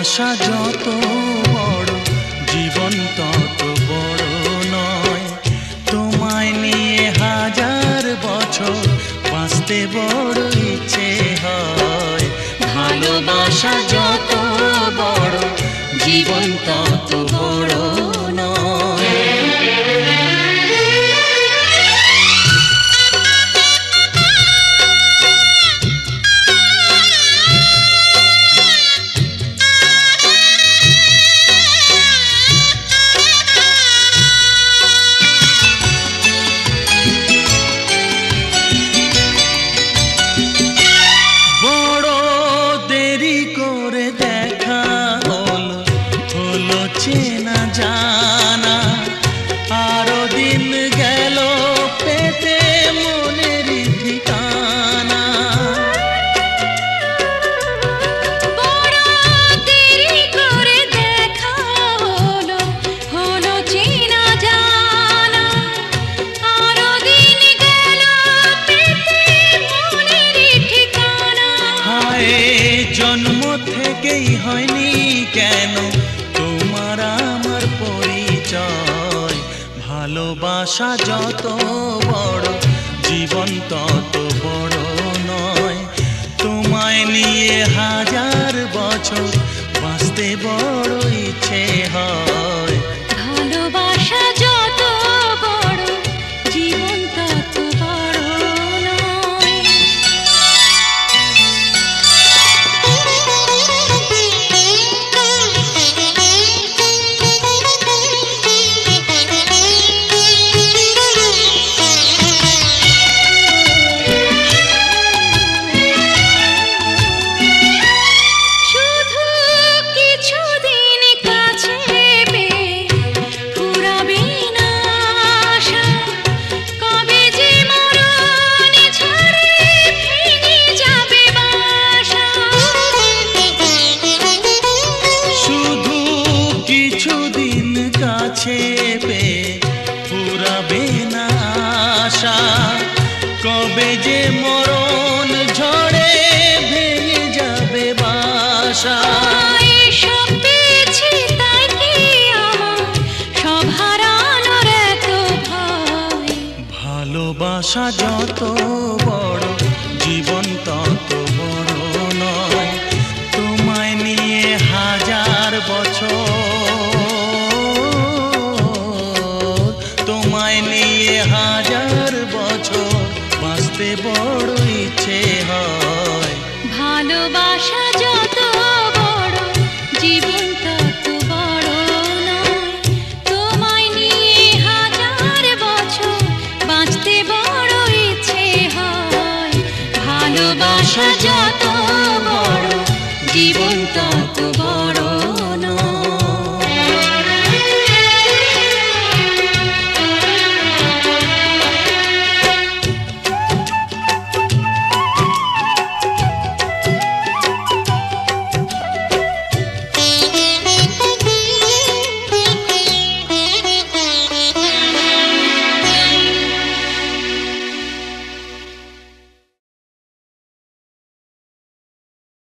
ভালোবাসা যত বড় জীবন তত বড় নয়। তোমায় নিয়ে হাজার বছর বাঁচতে বড় ইচ্ছে হয়। ভালোবাসা যত বড় জীবন তত বড় নয়। চেনা জানা আরো দিন গেল পেতে মনের ঠিকানা। বড় দেরি করে দেখা হলো, হলো চেনা জানা আরো দিন গেল পেতে মনের ঠিকানা। হায় জন্ম থেকেই হয়নি কেন তোমার আমার পরিচয়। ভালোবাসা যত বড় জীবন তত বড় নয়। তোমায় নিয়ে হাজার বছর বাঁচতে বড় ইচ্ছে হয়। ভালোবাসা যত বড় জীবন তত বড় নয়। কাছে পেয়ে ফুরাবে না আশা, কবে যে মরণ ঝড়ে ভেঙে যাবে বাসা। সব পেয়েছি তাই কি আমার সব হারানোর এত ভয়। ভালোবাসা যত বড় জীবন তত বড় নয়। তোমায় নিয়ে হাজার বছর, তোমায় নিয়ে হাজার বছর বাঁচতে বড় ইচ্ছে হয়। ভালোবাসা যত বড় জীবন তত বড় নয়। তোমায় নিয়ে হাজার বছর বাঁচতে বড় ইচ্ছে হয়। ভালোবাসা যত বড় জীবন তত